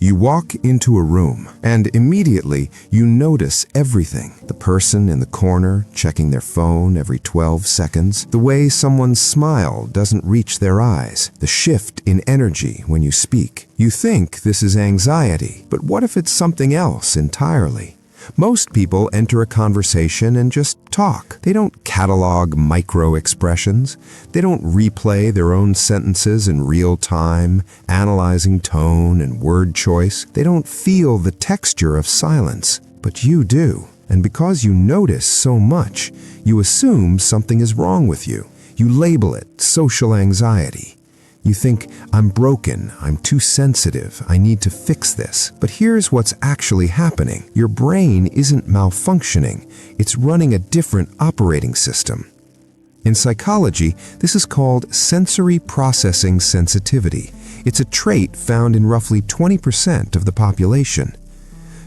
You walk into a room, and immediately you notice everything. The person in the corner checking their phone every 12 seconds, the way someone's smile doesn't reach their eyes, the shift in energy when you speak. You think this is anxiety, but what if it's something else entirely? Most people enter a conversation and just talk. They don't catalog micro-expressions. They don't replay their own sentences in real time, analyzing tone and word choice. They don't feel the texture of silence. But you do. And because you notice so much, you assume something is wrong with you. You label it social anxiety. You think, I'm broken, I'm too sensitive, I need to fix this. But here's what's actually happening. Your brain isn't malfunctioning, it's running a different operating system. In psychology, this is called sensory processing sensitivity. It's a trait found in roughly 20% of the population.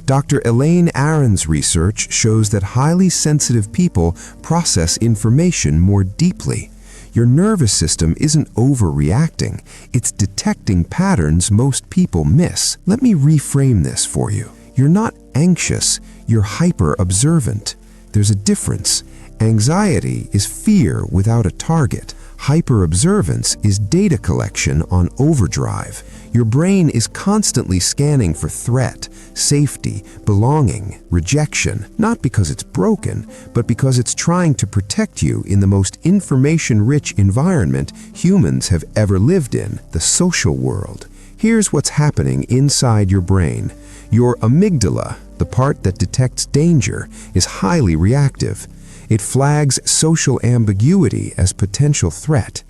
Dr. Elaine Aron's research shows that highly sensitive people process information more deeply. Your nervous system isn't overreacting, it's detecting patterns most people miss. Let me reframe this for you. You're not anxious, you're hyper-observant. There's a difference. Anxiety is fear without a target. Hyper-observance is data collection on overdrive. Your brain is constantly scanning for threat, safety, belonging, rejection, not because it's broken, but because it's trying to protect you in the most information-rich environment humans have ever lived in, the social world. Here's what's happening inside your brain. Your amygdala, the part that detects danger, is highly reactive. It flags social ambiguity as potential threat.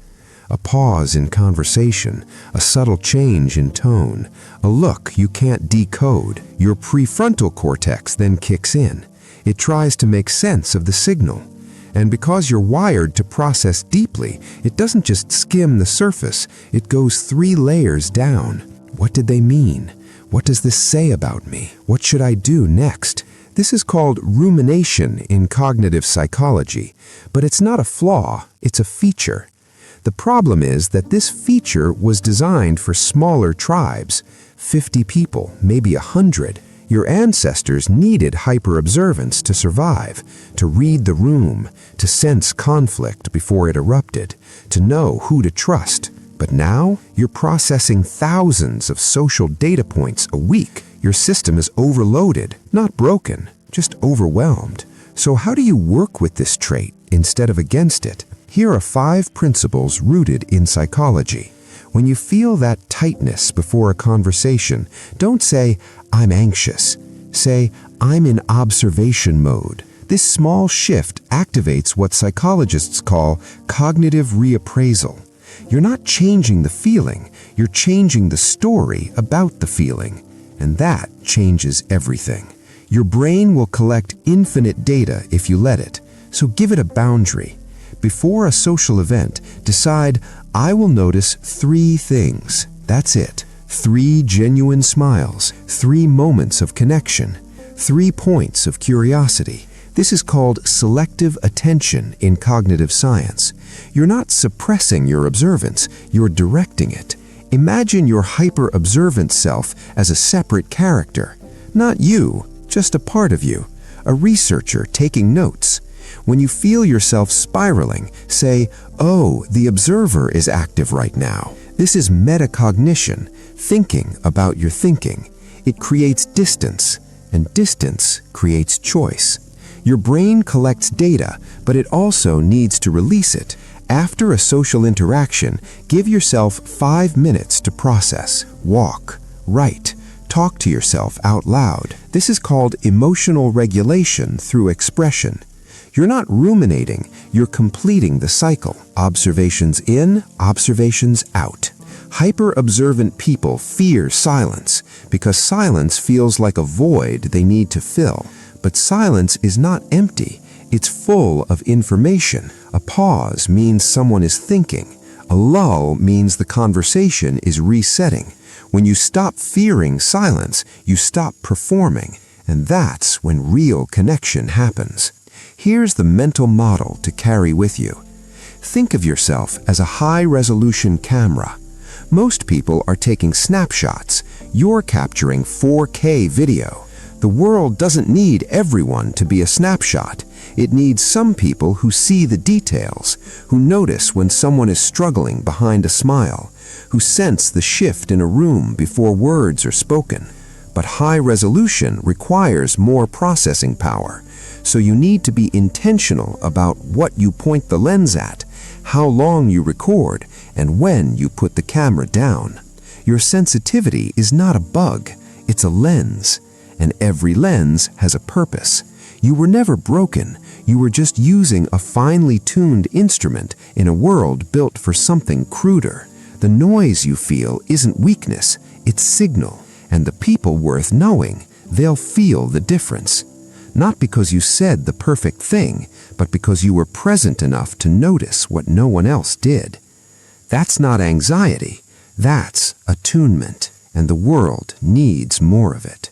A pause in conversation, a subtle change in tone, a look you can't decode. Your prefrontal cortex then kicks in. It tries to make sense of the signal. And because you're wired to process deeply, it doesn't just skim the surface, it goes 3 layers down. What did they mean? What does this say about me? What should I do next? This is called rumination in cognitive psychology, but it's not a flaw, it's a feature. The problem is that this feature was designed for smaller tribes, 50 people, maybe 100. Your ancestors needed hyper-observance to survive, to read the room, to sense conflict before it erupted, to know who to trust. But now, you're processing thousands of social data points a week. Your system is overloaded, not broken, just overwhelmed. So how do you work with this trait instead of against it? Here are 5 principles rooted in psychology. When you feel that tightness before a conversation, don't say, I'm anxious. Say, I'm in observation mode. This small shift activates what psychologists call cognitive reappraisal. You're not changing the feeling, you're changing the story about the feeling. And that changes everything. Your brain will collect infinite data if you let it, so give it a boundary. Before a social event, decide, I will notice 3 things. That's it. 3 genuine smiles, 3 moments of connection, 3 points of curiosity. This is called selective attention in cognitive science. You're not suppressing your observance, you're directing it. Imagine your hyper-observant self as a separate character. Not you, just a part of you, a researcher taking notes. When you feel yourself spiraling, say, oh, the observer is active right now. This is metacognition, thinking about your thinking. It creates distance, and distance creates choice. Your brain collects data, but it also needs to release it. After a social interaction, give yourself 5 minutes to process. Walk, write, talk to yourself out loud. This is called emotional regulation through expression. You're not ruminating, you're completing the cycle. Observations in, observations out. Hyper-observant people fear silence because silence feels like a void they need to fill. But silence is not empty. It's full of information. A pause means someone is thinking. A lull means the conversation is resetting. When you stop fearing silence, you stop performing. And that's when real connection happens. Here's the mental model to carry with you. Think of yourself as a high-resolution camera. Most people are taking snapshots. You're capturing 4K video. The world doesn't need everyone to be a snapshot. It needs some people who see the details, who notice when someone is struggling behind a smile, who sense the shift in a room before words are spoken. But high resolution requires more processing power, so you need to be intentional about what you point the lens at, how long you record, and when you put the camera down. Your sensitivity is not a bug, it's a lens, and every lens has a purpose. You were never broken, you were just using a finely tuned instrument in a world built for something cruder. The noise you feel isn't weakness, it's signal, and the people worth knowing, they'll feel the difference. Not because you said the perfect thing, but because you were present enough to notice what no one else did. That's not anxiety, that's attunement, and the world needs more of it.